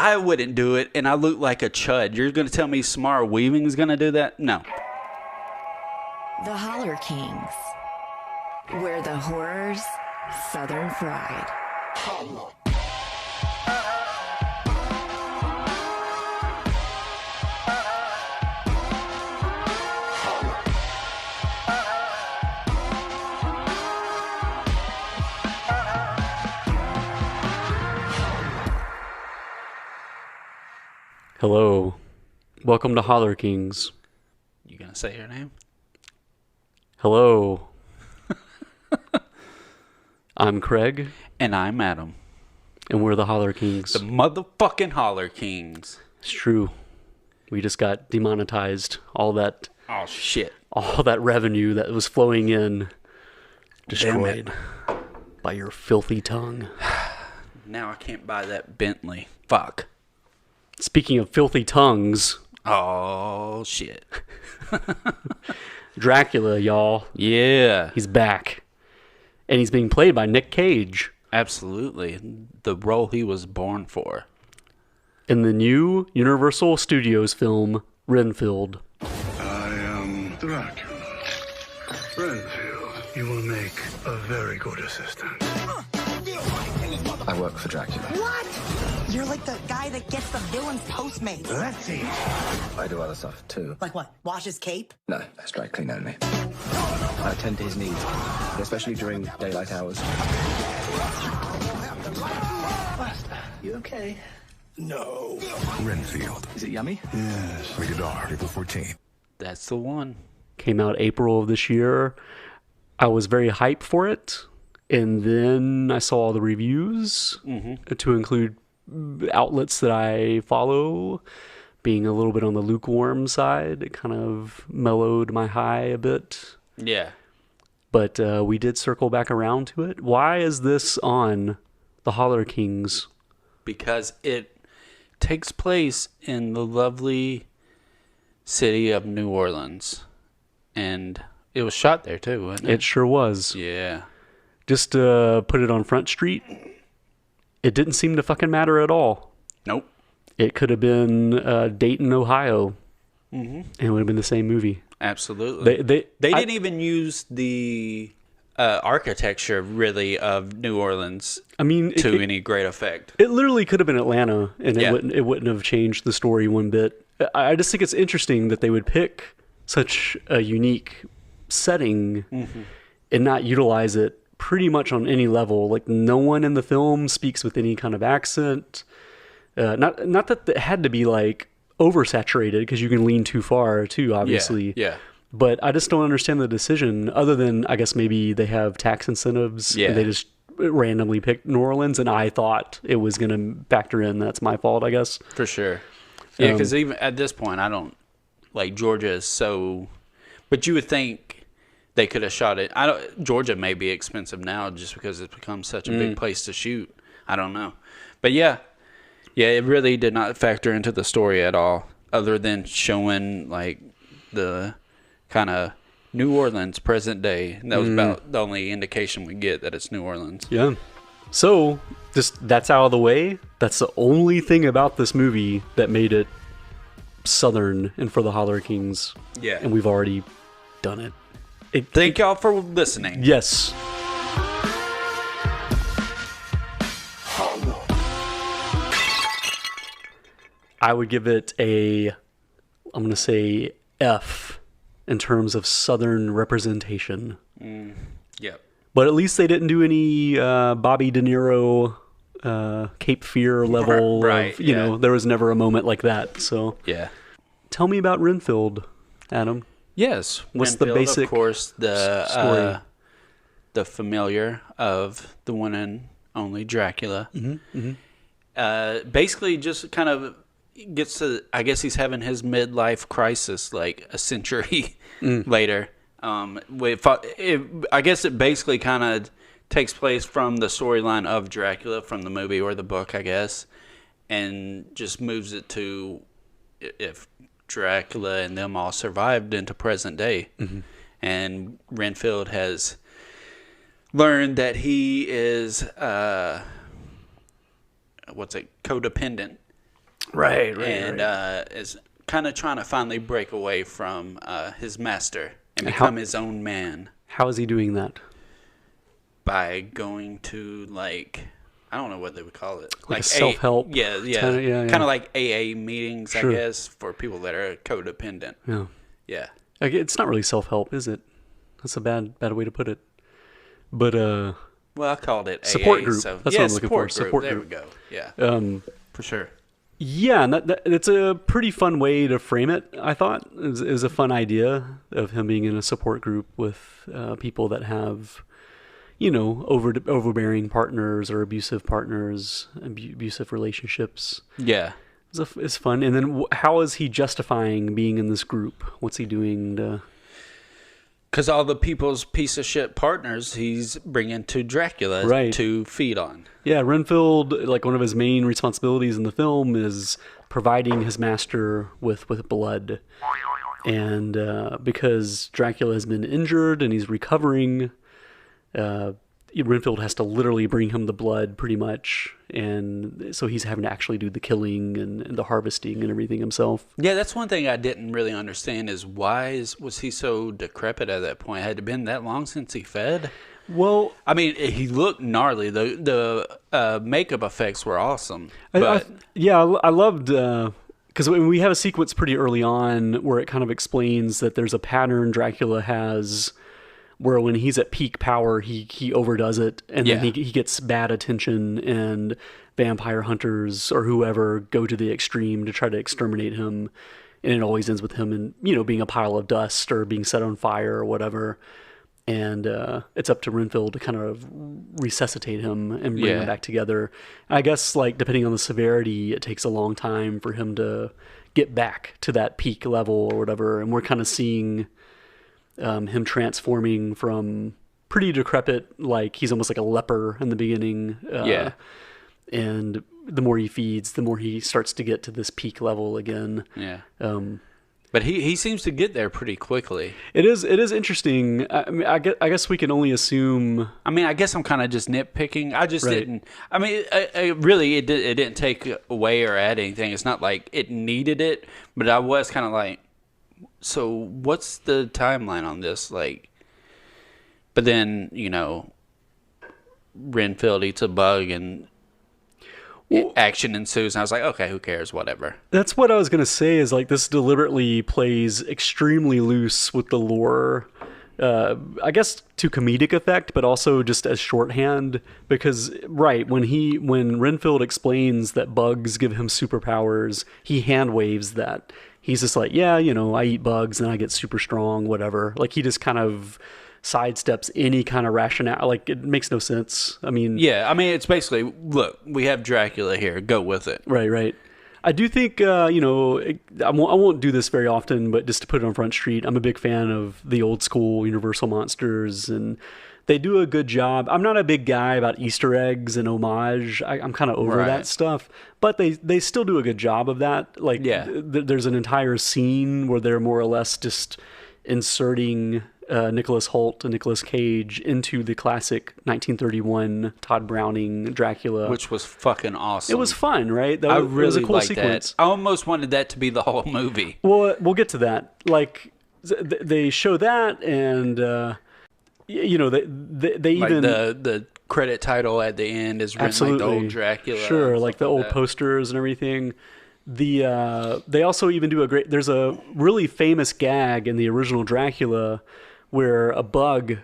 I wouldn't do it, and I look like a chud. You're going to tell me Samara Weaving is going to do that? No. The Holler Kings, where the horrors Southern fried. Hello. Welcome to Holler Kings. You going to say your name? Hello. I'm Craig. And I'm Adam. And we're the Holler Kings. The motherfucking Holler Kings. It's true. We just got demonetized. All that revenue that was flowing in destroyed by your filthy tongue. Now I can't buy that Bentley. Fuck. Speaking of filthy tongues. Oh, shit. Dracula, y'all. Yeah. He's back. And he's being played by Nick Cage. Absolutely. The role he was born for. In the new Universal Studios film, Renfield. I am Dracula. Renfield, you will make a very good assistant. I work for Dracula. What? You're like the guy that gets the villain's Postmates. Let's see. I do other stuff too. Like what? Wash his cape? No, that's dry clean only. I attend to his needs, especially during daylight hours. Buster, you okay? No. Renfield. Is it yummy? Yes. Rated R, April 14th. That's the one. Came out April of this year. I was very hyped for it. And then I saw all the reviews to include outlets that I follow being a little bit on the lukewarm side. It kind of mellowed my high a bit. Yeah. But we did circle back around to it. Why is this on the Holler Kings? Because it takes place in the lovely city of New Orleans. And it was shot there too, wasn't it? It sure was. Yeah. Just put it on Front Street. It didn't seem to fucking matter at all. Nope. It could have been Dayton, Ohio. And it would have been the same movie. Absolutely. They didn't even use the architecture, really, of New Orleans to any great effect. It literally could have been Atlanta, and it wouldn't have changed the story one bit. I just think it's interesting that they would pick such a unique setting and not utilize it pretty much on any level. Like, no one in the film speaks with any kind of accent. Not that it had to be like oversaturated, because you can lean too far too, obviously. Yeah. But I just don't understand the decision, other than I guess maybe they have tax incentives and they just randomly picked New Orleans, and I thought it was going to factor in. That's my fault, I guess. For sure. Yeah, because even at this point, I don't like Georgia is so. But you would think they could have shot it. Georgia may be expensive now just because it's become such a big place to shoot. I don't know, but yeah, it really did not factor into the story at all, other than showing like the kind of New Orleans present day. And that was about the only indication we get that it's New Orleans. Yeah. So just that's out of the way. That's the only thing about this movie that made it Southern and for the Holler Kings. Yeah. And we've already done it. Thank y'all for listening. Yes. I would give it I'm going to say F in terms of Southern representation. Yep. But at least they didn't do any Bobby De Niro Cape Fear level. Right, you know, there was never a moment like that. So yeah. Tell me about Renfield, Adam. Yes. What's the Renfield, basic of course, story? The familiar of the one and only Dracula. Basically just kind of gets to, I guess he's having his midlife crisis like a century later. I guess it basically kind of takes place from the storyline of Dracula from the movie or the book, I guess, and just moves it to if Dracula and them all survived into present day. And Renfield has learned that he is codependent Right. And is kind of trying to finally break away from his master and become his own man. How is he doing that? By going to, like, I don't know what they would call it. Like a self-help? Yeah. Kind of like AA meetings, I guess, for people that are codependent. Yeah. Yeah. Like, it's not really self-help, is it? That's a bad way to put it. But, well, I called it support AA. Group. So, That's what I'm looking for. Support there group. There we go. Yeah. For sure. Yeah, and it's a pretty fun way to frame it, I thought. It was a fun idea of him being in a support group with people that have, overbearing partners or abusive partners, abusive relationships. Yeah. It's fun. And then how is he justifying being in this group? What's he doing to... Because all the people's piece of shit partners he's bringing to Dracula to feed on. Yeah, Renfield, like one of his main responsibilities in the film is providing his master with blood. And because Dracula has been injured and he's recovering, Renfield has to literally bring him the blood pretty much. And so he's having to actually do the killing and the harvesting and everything himself. Yeah, that's one thing I didn't really understand is why was he so decrepit at that point? Had it been that long since he fed? Well, I mean, he looked gnarly. The makeup effects were awesome. But... I loved... because we have a sequence pretty early on where it kind of explains that there's a pattern Dracula has... where when he's at peak power, he overdoes it, and then he gets bad attention, and vampire hunters or whoever go to the extreme to try to exterminate him, and it always ends with him being a pile of dust or being set on fire or whatever. And it's up to Renfield to kind of resuscitate him and bring him back together. I guess, like, depending on the severity, it takes a long time for him to get back to that peak level or whatever, and we're kind of seeing... him transforming from pretty decrepit, like he's almost like a leper in the beginning. And the more he feeds, the more he starts to get to this peak level again. Yeah. But he seems to get there pretty quickly. It is interesting. I mean, I guess we can only assume. I mean, I guess I'm kind of just nitpicking. I just didn't. I mean, it didn't take away or add anything. It's not like it needed it, but I was kind of like, so what's the timeline on this? Like, but then, Renfield eats a bug and action ensues. And I was like, okay, who cares? Whatever. That's what I was going to say is like this deliberately plays extremely loose with the lore. I guess to comedic effect, but also just as shorthand because when Renfield explains that bugs give him superpowers, he hand waves that. He's just like, I eat bugs and I get super strong, whatever. Like he just kind of sidesteps any kind of rationale. Like it makes no sense. I mean, it's basically, look, we have Dracula here. Go with it. Right. I do think, I won't do this very often, but just to put it on Front Street, I'm a big fan of the old school Universal monsters, and they do a good job. I'm not a big guy about Easter eggs and homage. I'm kind of over that stuff, but they still do a good job of that. Like, there's an entire scene where they're more or less just inserting Nicholas Hoult and Nicolas Cage into the classic 1931 Todd Browning Dracula, which was fucking awesome. It was fun, right? I really was a cool sequence. That. I almost wanted that to be the whole movie. Well, we'll get to that. Like they show that, and they even the credit title at the end is written like the old Dracula. Sure, like the old posters and everything. They also even do there's a really famous gag in the original Dracula where a bug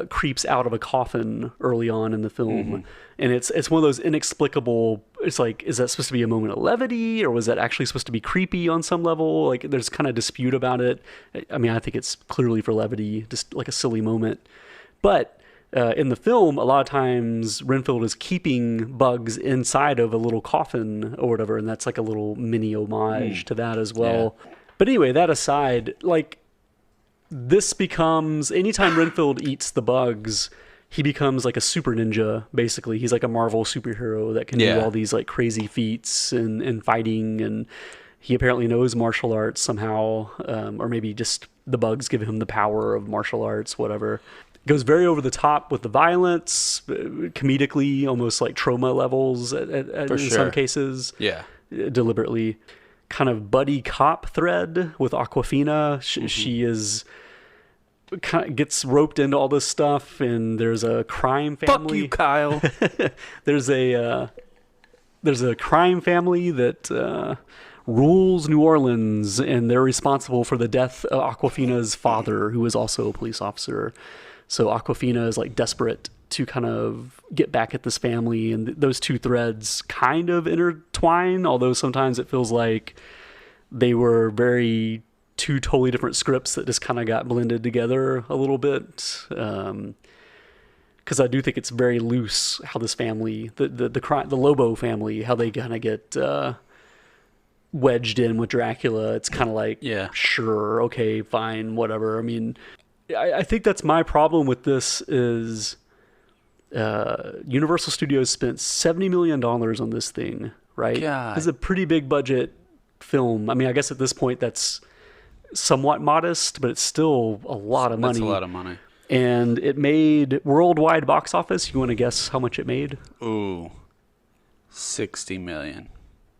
creeps out of a coffin early on in the film, and it's one of those inexplicable. It's like, is that supposed to be a moment of levity, or was that actually supposed to be creepy on some level? Like, there's kind of dispute about it. I mean, I think it's clearly for levity, just like a silly moment. But in the film, a lot of times Renfield is keeping bugs inside of a little coffin or whatever, and that's like a little mini homage to that as well. Yeah. But anyway, that aside, like, this becomes, anytime Renfield eats the bugs, he becomes like a super ninja, basically. He's like a Marvel superhero that can do all these like crazy feats and fighting, and he apparently knows martial arts somehow, or maybe just the bugs give him the power of martial arts, whatever. Goes very over the top with the violence, comedically, almost like trauma levels in some cases. Yeah. deliberately. Kind of buddy cop thread with Awkwafina. She is kind of gets roped into all this stuff, and there's a crime family. Fuck you, Kyle. There's a crime family that rules New Orleans, and they're responsible for the death of Awkwafina's father, who is also a police officer. So Awkwafina is like desperate to kind of get back at this family, and those two threads kind of intertwine, although sometimes it feels like they were two totally different scripts that just kind of got blended together a little bit. Because I do think it's very loose how this family, the Lobo family, how they kind of get wedged in with Dracula. It's kind of like, sure, okay, fine, whatever. I mean, I think that's my problem with this is Universal Studios spent $70 million on this thing, right? God. It's a pretty big budget film. I mean, I guess at this point that's somewhat modest, but it's still a lot of money. That's a lot of money. And it made worldwide box office. You want to guess how much it made? Ooh, $60 million.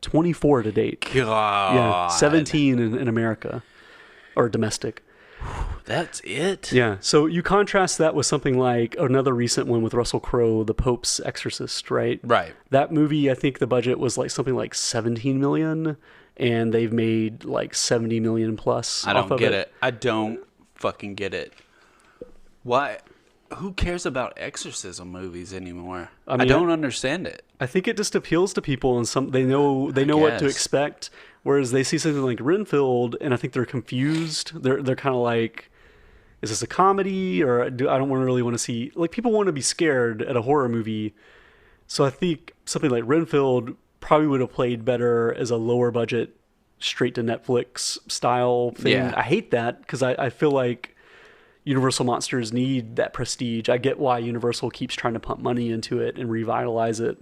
24 to date. God. Yeah, 17 in America, or domestic. That's it? Yeah. So you contrast that with something like another recent one with Russell Crowe, The Pope's Exorcist, right? Right. That movie, I think the budget was like something like 17 million, and they've made like 70 million plus. I don't get it. I don't fucking get it. Why? Who cares about exorcism movies anymore? I don't understand it. I think it just appeals to people, and they know what to expect. Whereas they see something like Renfield, and I think they're confused. They're kind of like, is this a comedy, or I don't really want to see, like, people want to be scared at a horror movie. So I think something like Renfield probably would have played better as a lower budget, straight to Netflix style thing. Yeah. I hate that because I feel like Universal Monsters need that prestige. I get why Universal keeps trying to pump money into it and revitalize it.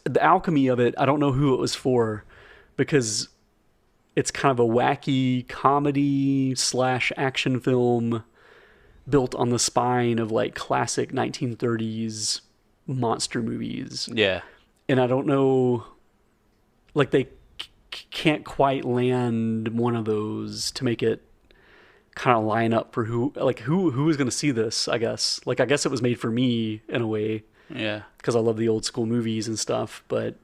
The alchemy of it, I don't know who it was for, because it's kind of a wacky comedy / action film built on the spine of like classic 1930s monster movies. Yeah. And I don't know, like they can't quite land one of those to make it kind of line up for who is going to see this, I guess. Like, I guess it was made for me in a way. Yeah. Because I love the old school movies and stuff, but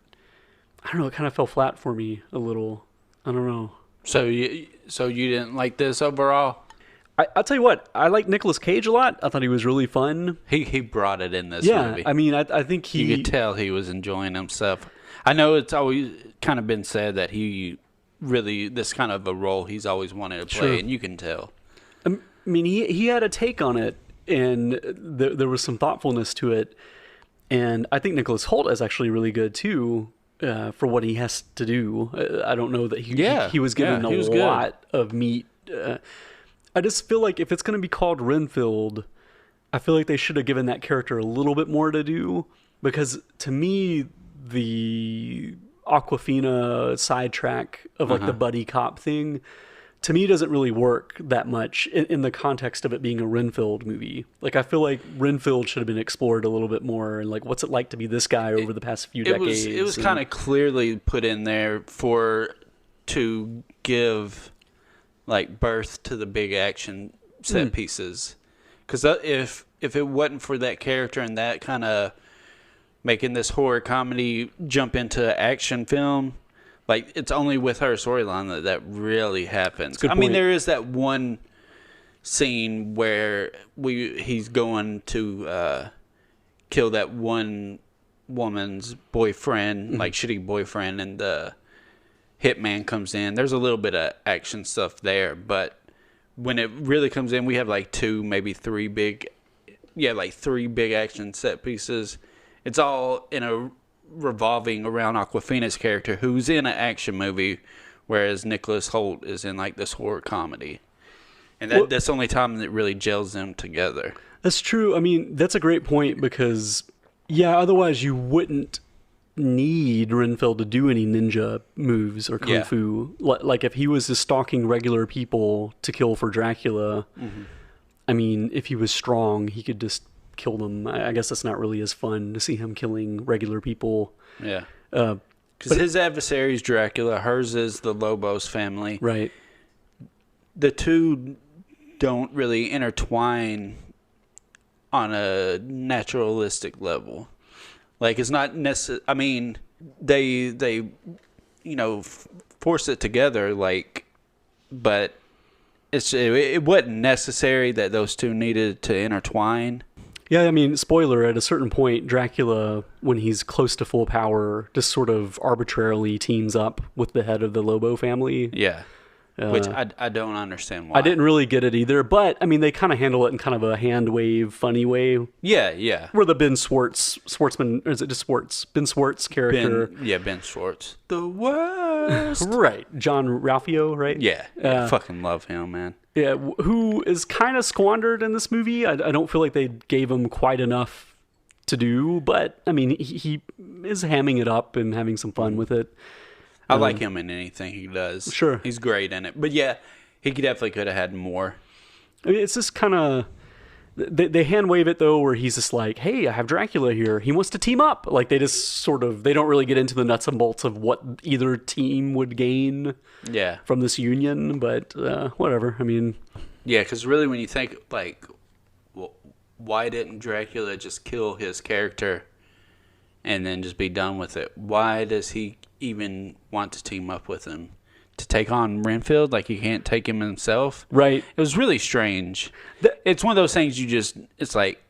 I don't know, it kind of fell flat for me a little. I don't know. So you didn't like this overall? I'll tell you what, I like Nicolas Cage a lot. I thought he was really fun. He brought it in this movie. Yeah, I mean, I think you could tell he was enjoying himself. I know it's always kind of been said that he really, this kind of a role he's always wanted to play, and you can tell. I mean, he had a take on it, and there was some thoughtfulness to it. And I think Nicholas Hoult is actually really good too, for what he has to do. I don't know that he was given a lot of meat. I just feel like if it's going to be called Renfield, I feel like they should have given that character a little bit more to do, because to me, the Awkwafina sidetrack of like the buddy cop thing, to me, doesn't really work that much in the context of it being a Renfield movie. Like, I feel like Renfield should have been explored a little bit more, and like, what's it like to be this guy over the past few decades? It was kind of clearly put in there to give like birth to the big action set pieces. Because if it wasn't for that character and that kind of making this horror comedy jump into action film, like, it's only with her storyline that really happens. I mean, there is that one scene where he's going to kill that one woman's boyfriend, like shitty boyfriend, and the hitman comes in. There's a little bit of action stuff there, but when it really comes in, we have like three big action set pieces. It's all revolving around Awkwafina's character, who's in an action movie, whereas Nicholas Hoult is in like this horror comedy. And that's the only time that really gels them together. That's true. I mean, that's a great point, because otherwise you wouldn't need Renfield to do any ninja moves or kung fu. Like, if he was just stalking regular people to kill for Dracula, I mean, if he was strong, he could just kill them. I guess that's not really as fun to see him killing regular people. Yeah. Because his adversary is Dracula, hers is the Lobos family. Right. The two don't really intertwine on a naturalistic level. Like, it's not necessary. I mean, they force it together, like, but it wasn't necessary that those two needed to intertwine. Yeah, I mean, spoiler, at a certain point, Dracula, when he's close to full power, just sort of arbitrarily teams up with the head of the Lobo family. Yeah. Which I don't understand why. I didn't really get it either, but, I mean, they kind of handle it in kind of a hand wave, funny way. Yeah, yeah. Where the Ben Schwartzman, or is it just Schwartz? Ben Schwartz character. Ben Schwartz. The worst. Right. John Ralphio, right? Yeah. I fucking love him, man. Yeah, who is kind of squandered in this movie. I don't feel like they gave him quite enough to do, but, I mean, he is hamming it up and having some fun with it. I like him in anything he does. Sure. He's great in it. But yeah, he definitely could have had more. I mean, it's just kind of... They hand wave it, though, where he's just like, hey, I have Dracula here. He wants to team up. Like, they just sort of... They don't really get into the nuts and bolts of what either team would gain from this union. But whatever. I mean... Yeah, because really when you think, like, well, why didn't Dracula just kill his character and then just be done with it? Why does he even want to team up with him? To take on Renfield? Like, he can't take him himself? Right. It was really strange. It's one of those things it's like,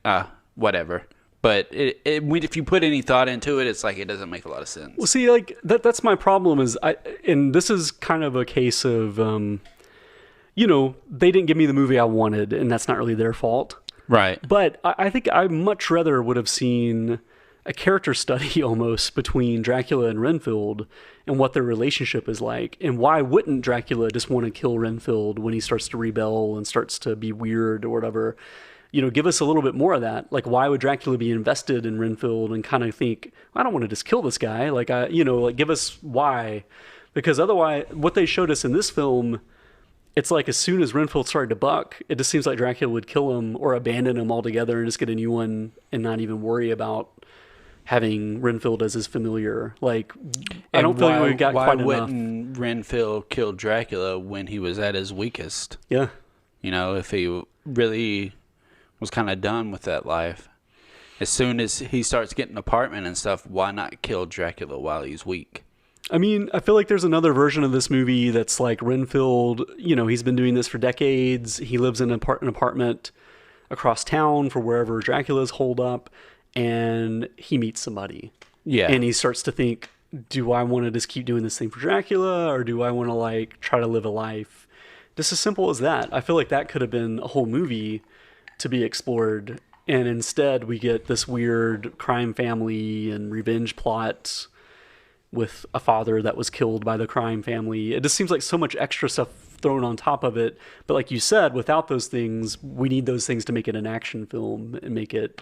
whatever. But if you put any thought into it, it's like it doesn't make a lot of sense. Well, see, like, that's my problem is, and this is kind of a case of, they didn't give me the movie I wanted, and that's not really their fault. Right. But I think I much rather would have seen a character study almost between Dracula and Renfield and what their relationship is like. And why wouldn't Dracula just want to kill Renfield when he starts to rebel and starts to be weird or whatever? Give us a little bit more of that. Like, why would Dracula be invested in Renfield and kind of think, I don't want to just kill this guy. Like, give us why. Because otherwise, what they showed us in this film, it's like as soon as Renfield started to buck, it just seems like Dracula would kill him or abandon him altogether and just get a new one and not even worry about having Renfield as his familiar. Like, I don't feel like we got quite enough. Why wouldn't Renfield kill Dracula when he was at his weakest? Yeah. If he really was kind of done with that life. As soon as he starts getting an apartment and stuff, why not kill Dracula while he's weak? I mean, I feel like there's another version of this movie that's like Renfield, he's been doing this for decades. He lives in an apartment across town for wherever Dracula's holed up. And he meets somebody. Yeah. And he starts to think, do I want to just keep doing this thing for Dracula? Or do I want to, like, try to live a life? Just as simple as that. I feel like that could have been a whole movie to be explored. And instead, we get this weird crime family and revenge plot with a father that was killed by the crime family. It just seems like so much extra stuff thrown on top of it. But like you said, without those things, we need those things to make it an action film and make it...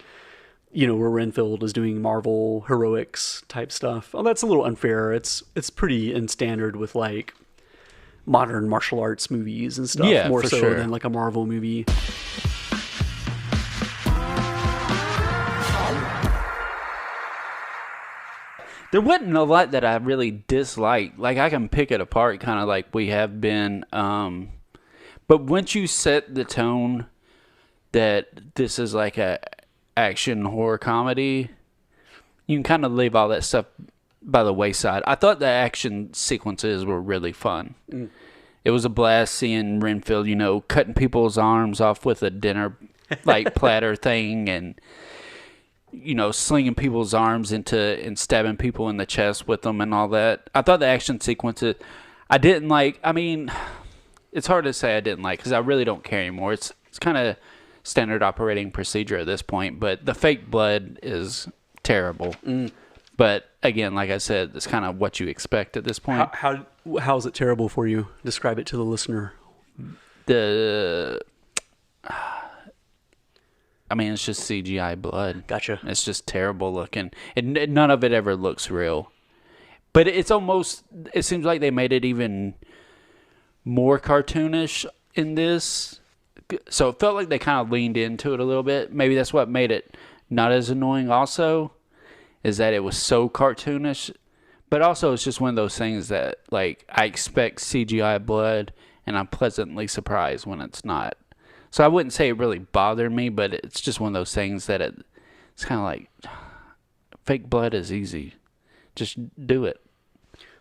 where Renfield is doing Marvel heroics type stuff. Oh, that's a little unfair. It's pretty in standard with like modern martial arts movies and stuff. Yeah, more for so sure. than like a Marvel movie. There wasn't a lot that I really disliked. Like, I can pick it apart kind of like we have been. But once you set the tone that this is like a action horror comedy, you can kind of leave all that stuff by the wayside. I thought the action sequences were really fun. It was a blast seeing Renfield, cutting people's arms off with a dinner like platter thing and slinging people's arms and stabbing people in the chest with them and all that. I thought the action sequences I didn't like. I mean, it's hard to say I didn't like because I really don't care anymore. It's kind of standard operating procedure at this point, but the fake blood is terrible. But again, like I said, it's kind of what you expect at this point. How is it terrible for you? Describe it to the listener. It's just CGI blood. Gotcha. It's just terrible looking, and none of it ever looks real. But it seems like they made it even more cartoonish in this. So it felt like they kind of leaned into it a little bit. Maybe that's what made it not as annoying also, is that it was so cartoonish. But also, it's just one of those things that, like, I expect CGI blood, and I'm pleasantly surprised when it's not. So I wouldn't say it really bothered me, but it's just one of those things that it's kind of like, fake blood is easy. Just do it.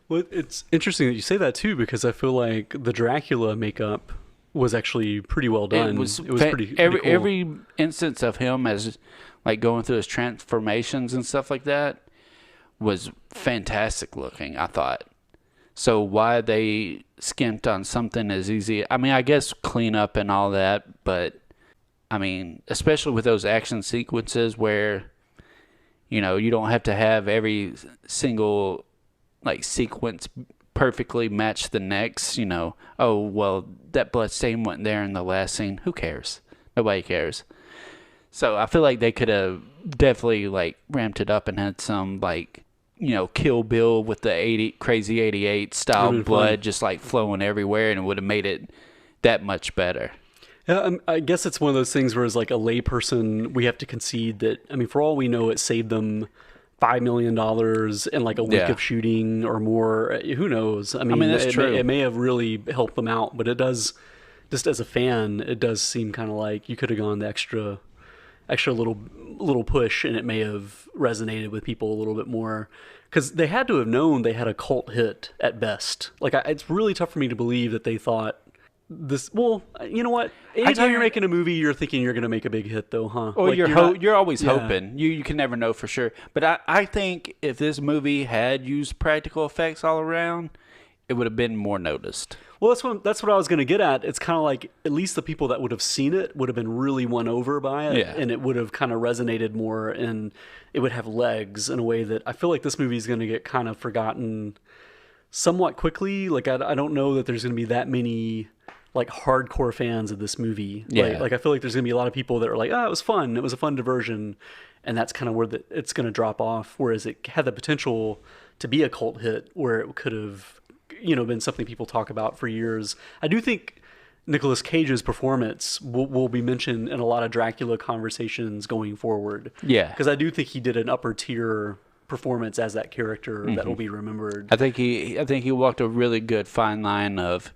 Well, it's interesting that you say that, too, because I feel like the Dracula makeup was actually pretty well done. It was pretty cool. Every instance of him as, like, going through his transformations and stuff like that was fantastic looking, I thought. So why they skimped on something as easy, I mean, I guess cleanup and all that, but I mean, especially with those action sequences where, you know, you don't have to have every single, like, sequence perfectly match the next, you know, oh, well, that blood stain wasn't there in the last scene. Who cares? Nobody cares. So I feel like they could have definitely, like, ramped it up and had some, like, you know, Kill Bill with the Crazy 88 style blood just, like, flowing everywhere, and it would have made it that much better. Yeah, I guess it's one of those things where, as like a layperson, we have to concede that, I mean, for all we know, it saved them $5 million in like a week of shooting or more. Who knows? I mean that's true. It may have really helped them out, but it does, just as a fan, it does seem kind of like you could have gone the extra little push, and it may have resonated with people a little bit more, because they had to have known they had a cult hit at best. Like, it's really tough for me to believe that they thought this. Well, you know what? Anytime you're making a movie, you're thinking you're going to make a big hit, though, huh? Well, like, you're always hoping. You can never know for sure. But I think if this movie had used practical effects all around, it would have been more noticed. Well, that's what I was going to get at. It's kind of like, at least the people that would have seen it would have been really won over by it, and it would have kind of resonated more, and it would have legs in a way that I feel like this movie is going to get kind of forgotten somewhat quickly. Like, I don't know that there's going to be that many, like, hardcore fans of this movie. Yeah. Like I feel like there's going to be a lot of people that are like, it was fun. It was a fun diversion. And that's kind of where it's going to drop off. Whereas it had the potential to be a cult hit where it could have, you know, been something people talk about for years. I do think Nicolas Cage's performance will be mentioned in a lot of Dracula conversations going forward. Yeah. Because I do think he did an upper tier performance as that character that will be remembered. I think he walked a really good fine line of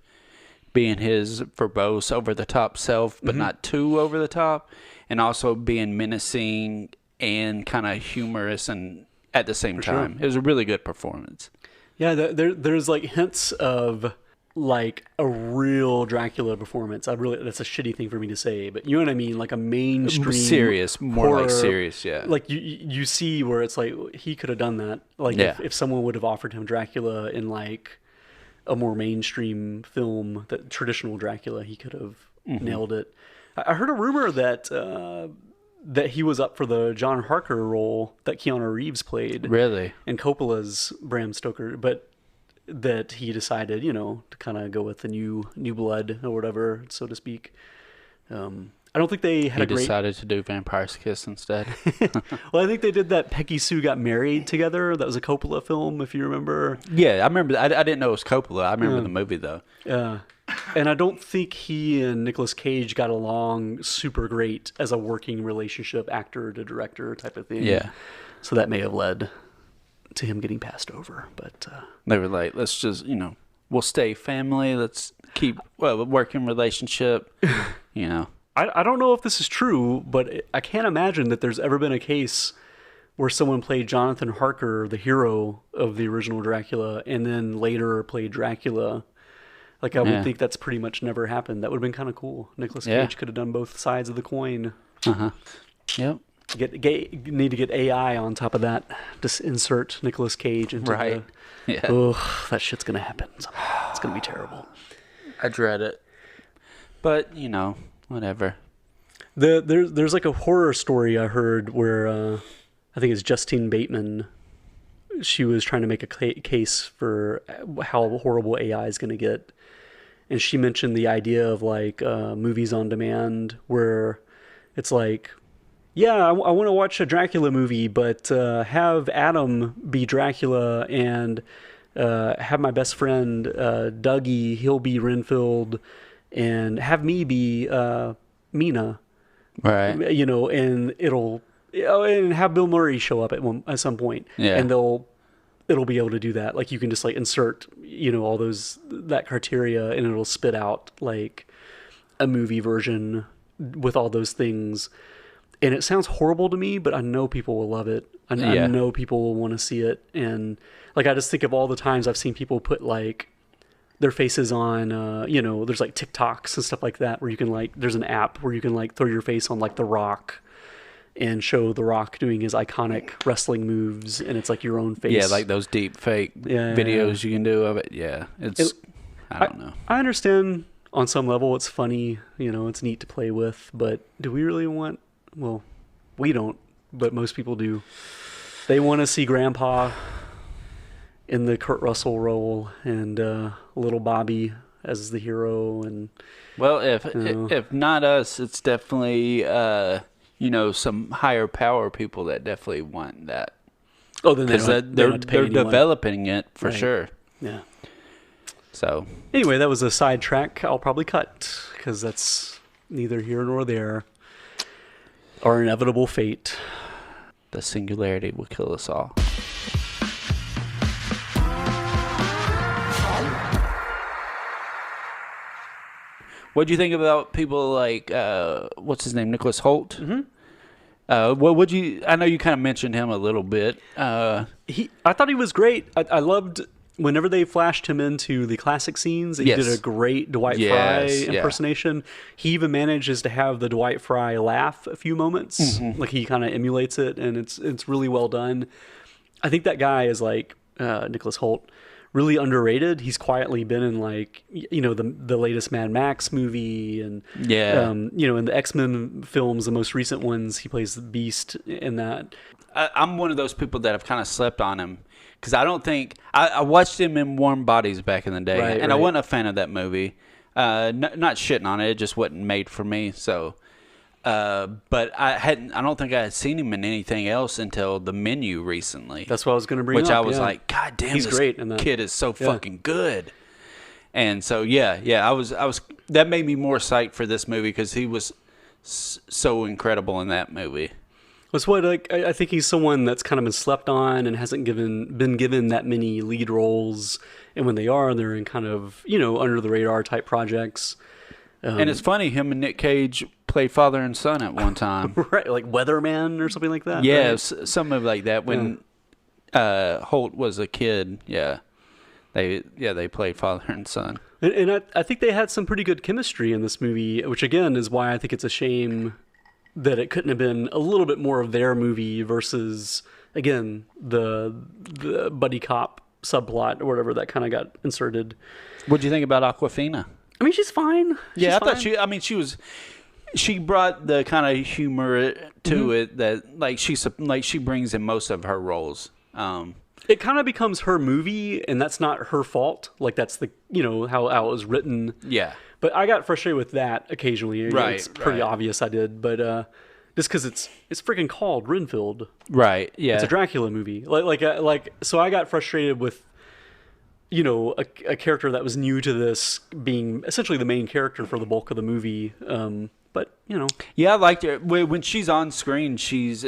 being his verbose, over-the-top self, but not too over-the-top, and also being menacing and kind of humorous and at the same time. Sure. It was a really good performance. Yeah, there's like hints of like a real Dracula performance. That's a shitty thing for me to say, but you know what I mean? Like a mainstream serious, more horror, like serious, yeah. Like you see where it's like he could have done that. Like if someone would have offered him Dracula in like a more mainstream film, that traditional Dracula, he could have nailed it. I heard a rumor that he was up for the John Harker role that Keanu Reeves played. Really? In Coppola's Bram Stoker, but that he decided, you know, to kind of go with the new blood or whatever, so to speak. I don't think they had He decided to do Vampire's Kiss instead. Well, I think they did that Peggy Sue Got Married together. That was a Coppola film, if you remember. Yeah, I remember. I didn't know it was Coppola. I remember the movie, though. Yeah. And I don't think he and Nicolas Cage got along super great as a working relationship, actor to director type of thing. Yeah. So that may have led to him getting passed over. But they were like, let's just, you know, we'll stay family. Let's keep a working relationship, you know. I don't know if this is true, but I can't imagine that there's ever been a case where someone played Jonathan Harker, the hero of the original Dracula, and then later played Dracula. Like, I would think that's pretty much never happened. That would have been kind of cool. Nicolas Cage could have done both sides of the coin. Yep. Need to get AI on top of that. Just insert Nicolas Cage into that shit's going to happen. It's going to be terrible. I dread it. But, you know, whatever. There's like a horror story I heard where I think it's Justine Bateman. She was trying to make a case for how horrible AI is going to get. And she mentioned the idea of like movies on demand where it's like, I want to watch a Dracula movie, but have Adam be Dracula and have my best friend Dougie, he'll be Renfield, and have me be Mina. Right. You know, and and have Bill Murray show up at some point. Yeah. And they'll it'll be able to do that. Like you can just like insert, all that criteria, and it'll spit out like a movie version with all those things. And it sounds horrible to me, but I know people will love it. I know people will want to see it. And like, I just think of all the times I've seen people put like their faces on, there's like TikToks and stuff like that where you can like, there's an app where you can like throw your face on like The Rock and show The Rock doing his iconic wrestling moves, and it's like your own face. Yeah, like those deep fake videos you can do of it. Yeah, I don't know. I understand on some level it's funny, it's neat to play with, but do we really want... Well, we don't, but most people do. They want to see Grandpa in the Kurt Russell role and little Bobby as the hero. And well, if not us, it's definitely some higher power people that definitely want that. Oh, then they're developing it for sure. Yeah. So anyway, that was a sidetrack. I'll probably cut because that's neither here nor there. Our inevitable fate. The singularity will kill us all. What do you think about people like what's his name, Nicholas Hoult? Mm-hmm. What would you? I know you kind of mentioned him a little bit. I thought he was great. I loved whenever they flashed him into the classic scenes. He did a great Dwight Fry impersonation. Yeah. He even manages to have the Dwight Fry laugh a few moments. Mm-hmm. Like he kind of emulates it, and it's really well done. I think that guy is like Nicholas Hoult. Really underrated. He's quietly been in like the latest Mad Max movie, and in the X-Men films, the most recent ones, he plays the Beast in that. I'm one of those people that have kind of slept on him because I don't think I watched him in Warm Bodies back in the day, I wasn't a fan of that movie. Not shitting on it, it just wasn't made for me. So, but I don't think I had seen him in anything else until The Menu recently. That's what I was going to bring up. Which I was like, God damn, he's great in that. Kid is so fucking good. And so, I was that made me more psyched for this movie because he was so incredible in that movie. That's what I think he's someone that's kind of been slept on and hasn't been given that many lead roles. And when they are, they're in kind of, under the radar type projects. And it's funny, him and Nick Cage played father and son at one time. Right, like Weatherman or something like that. Yeah, right? Some movie like that. When Holt was a kid, they played father and son. And I think they had some pretty good chemistry in this movie, which again is why I think it's a shame that it couldn't have been a little bit more of their movie versus, again, the buddy cop subplot or whatever that kind of got inserted. What do you think about Awkwafina? I mean, she's fine. Thought she brought the kind of humor to it that she brings in most of her roles. It kind of becomes her movie, and that's not her fault. Like that's the how it was written. Yeah. But I got frustrated with that occasionally. Right. It's pretty obvious I did, but just because it's freaking called Renfield. Right. Yeah. It's a Dracula movie. So I got frustrated with a character that was new to this being essentially the main character for the bulk of the movie. But yeah, I liked her when she's on screen. She's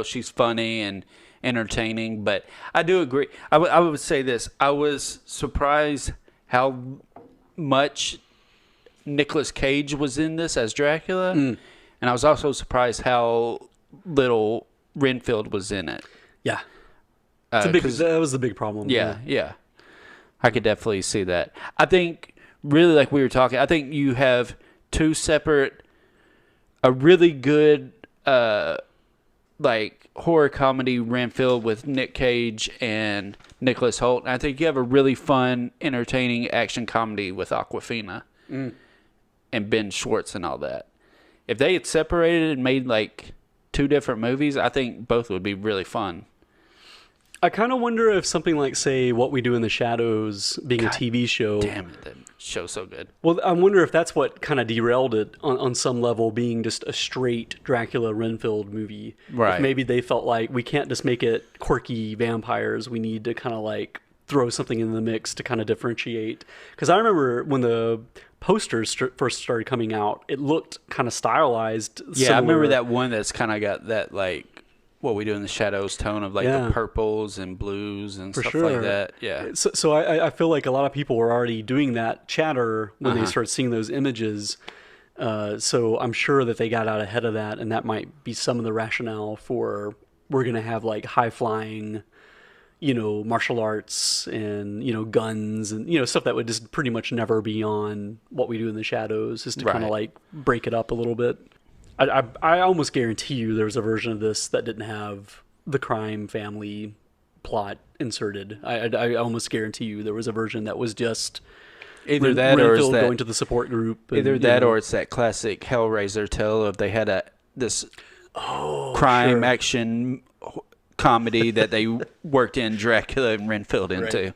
she's funny and entertaining. But I do agree. I would say this. I was surprised how much Nicolas Cage was in this as Dracula, and I was also surprised how little Renfield was in it. Yeah, that was the big problem. Yeah. I could definitely see that. I think, really, like we were talking, I think you have two separate, a really good, horror comedy Renfield with Nick Cage and Nicholas Hoult. And I think you have a really fun, entertaining action comedy with Awkwafina and Ben Schwartz and all that. If they had separated and made, two different movies, I think both would be really fun. I kind of wonder if something like, say, What We Do in the Shadows being a TV show. Damn it, that show's so good. Well, I wonder if that's what kind of derailed it on some level, being just a straight Dracula Renfield movie. Right. If maybe they felt like we can't just make it quirky vampires. We need to kind of throw something in the mix to kind of differentiate. Because I remember when the posters first started coming out, it looked kind of stylized. Yeah, similar. I remember that one that's kind of got that What We Do in the Shadows tone of like the purples and blues and stuff like that. Yeah. So I feel like a lot of people were already doing that chatter when they started seeing those images. So I'm sure that they got out ahead of that, and that might be some of the rationale for we're going to have like high flying, martial arts and, guns and, stuff that would just pretty much never be on What We Do in the Shadows, just to kind of like break it up a little bit. I almost guarantee you there was a version of this that didn't have the crime family plot inserted. I almost guarantee you there was a version that was just either that or is that going to the support group. And, either that or it's that classic HELLRAISER tale of they had this crime action comedy that they worked in Dracula and Renfield into.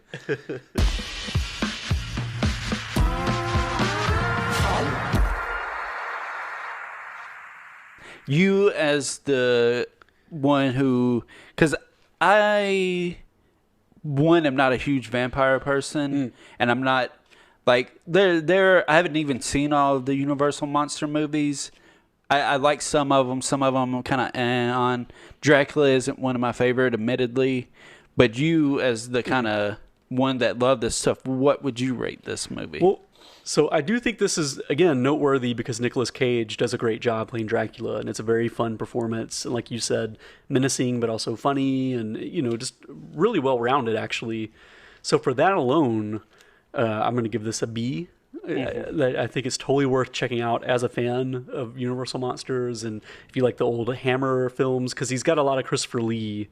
You as the one who, because I am not a huge vampire person, and I'm not like I haven't even seen all of the Universal monster movies. I like some of them I'm kind of on. Dracula isn't one of my favorite, admittedly, but you as the kind of one that loved this stuff, what would you rate this movie? Well, so I do think this is, again, noteworthy because Nicolas Cage does a great job playing Dracula, and it's a very fun performance. And like you said, menacing but also funny and, just really well-rounded, actually. So for that alone, I'm going to give this a B. I think it's totally worth checking out as a fan of Universal Monsters, and if you like the old Hammer films, because he's got a lot of Christopher Lee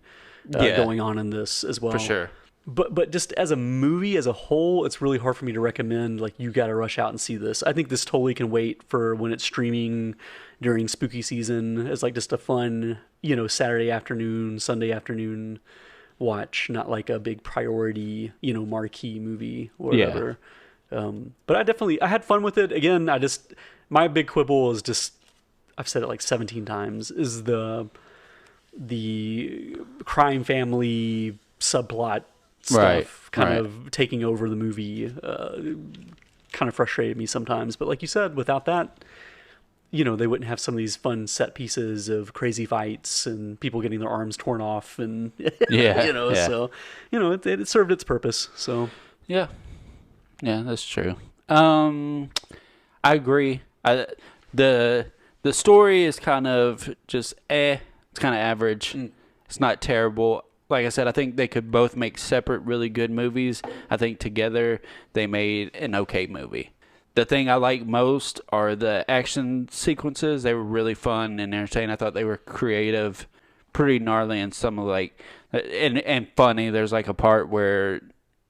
going on in this as well. For sure. But just as a movie as a whole, it's really hard for me to recommend, like, you got to rush out and see this. I think this totally can wait for when it's streaming during spooky season as, like, just a fun, Saturday afternoon, Sunday afternoon watch, not like a big priority, marquee movie or whatever. But I had fun with it. Again, my big quibble is just, I've said it like 17 times, is the crime family subplot stuff kind of taking over the movie. Kind of frustrated me sometimes. But like you said, without that, they wouldn't have some of these fun set pieces of crazy fights and people getting their arms torn off and so it served its purpose. So yeah, that's true. I agree. The story is kind of just it's kind of average. It's not terrible. Like I said, I think they could both make separate really good movies. I think together they made an okay movie. The thing I like most are the action sequences. They were really fun and entertaining. I thought they were creative, pretty gnarly, and some of and funny. There's like a part where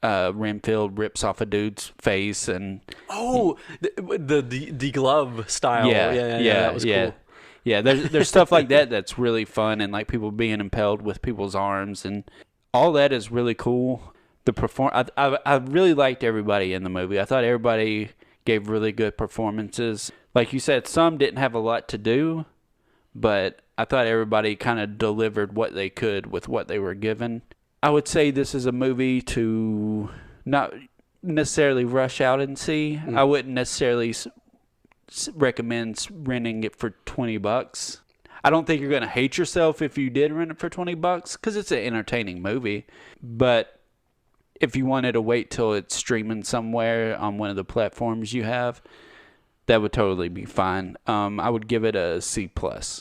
Renfield rips off a dude's face and the glove style. Yeah, that was cool. Yeah, there's stuff like that that's really fun, and like people being impaled with people's arms, and all that is really cool. I really liked everybody in the movie. I thought everybody gave really good performances. Like you said, some didn't have a lot to do, but I thought everybody kind of delivered what they could with what they were given. I would say this is a movie to not necessarily rush out and see. I wouldn't necessarily recommend renting it for $20. I don't think you're going to hate yourself if you did rent it for $20 because it's an entertaining movie. But if you wanted to wait till it's streaming somewhere on one of the platforms you have, that would totally be fine. I would give it a C+.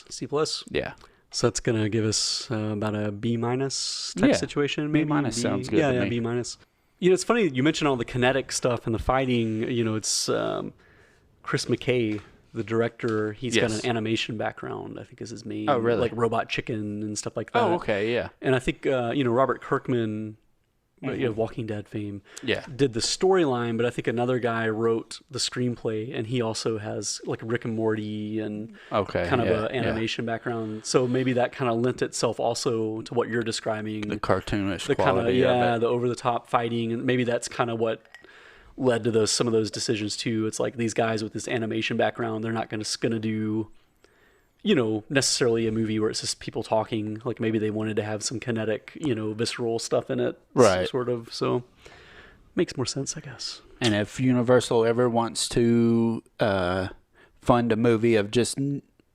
C+? Yeah. So that's going to give us about a B- type situation, maybe? B- sounds good to me. B-. It's funny, you mentioned all the kinetic stuff and the fighting. It's Chris McKay, the director. He's got an animation background, I think is his main. Oh, really? Like Robot Chicken and stuff like that. Oh, okay, yeah. And I think, Robert Kirkman, Walking Dead fame, yeah, did the storyline, but I think another guy wrote the screenplay, and he also has like Rick and Morty and kind of an animation background. So maybe that kind of lent itself also to what you're describing, the cartoonish the quality kind of the over the top fighting, and maybe that's kind of what led to some of those decisions too. It's like these guys with this animation background, they're not going to do necessarily a movie where it's just people talking. Like maybe they wanted to have some kinetic, visceral stuff in it. Right. Sort of. So makes more sense, I guess. And if Universal ever wants to fund a movie of just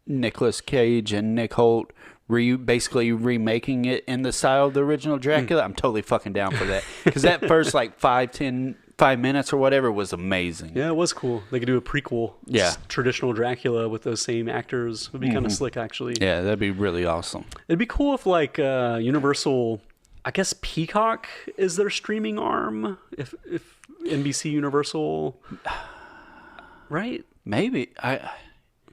Nicolas Cage and Nick Holt basically remaking it in the style of the original Dracula, I'm totally fucking down for that. Because that first like 5 minutes or whatever was amazing. Yeah, it was cool. They could do a prequel. Yeah. Traditional Dracula with those same actors. It would be kind of slick, actually. Yeah, that'd be really awesome. It'd be cool if like Universal, I guess Peacock is their streaming arm. If NBC Universal, right? Maybe.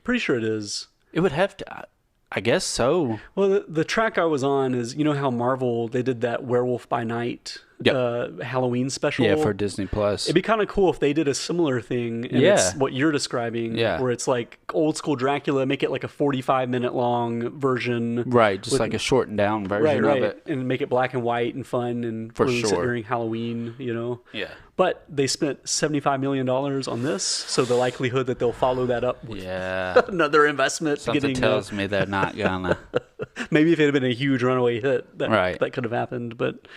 Pretty sure it is. It would have to. I guess so. Well, the track I was on is, you know how Marvel, they did that Werewolf by Night Halloween special? Yeah, for Disney Plus. It'd be kind of cool if they did a similar thing, and it's what you're describing, where it's like old school Dracula, make it like a 45-minute long version. Right, just like a shortened down version of it. And make it black and white and fun and for release it sure during Halloween, you know? Yeah. But they spent $75 million on this, so the likelihood that they'll follow that up with another investment. Something tells me they're not gonna. Maybe if it had been a huge runaway hit, that could have happened, but...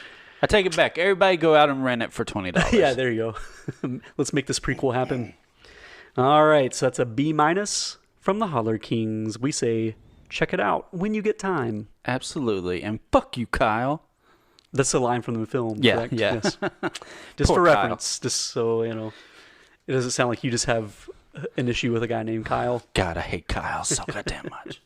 I take it back. Everybody go out and rent it for $20. Yeah, there you go. Let's make this prequel happen. All right, so that's a B- from the Holler Kings. We say, check it out when you get time. Absolutely. And fuck you, Kyle. That's a line from the film, yeah, correct? Yeah. Yes. Just Poor for Kyle. reference, just so, you know, it doesn't sound like you just have an issue with a guy named Kyle. God, I hate Kyle so goddamn much.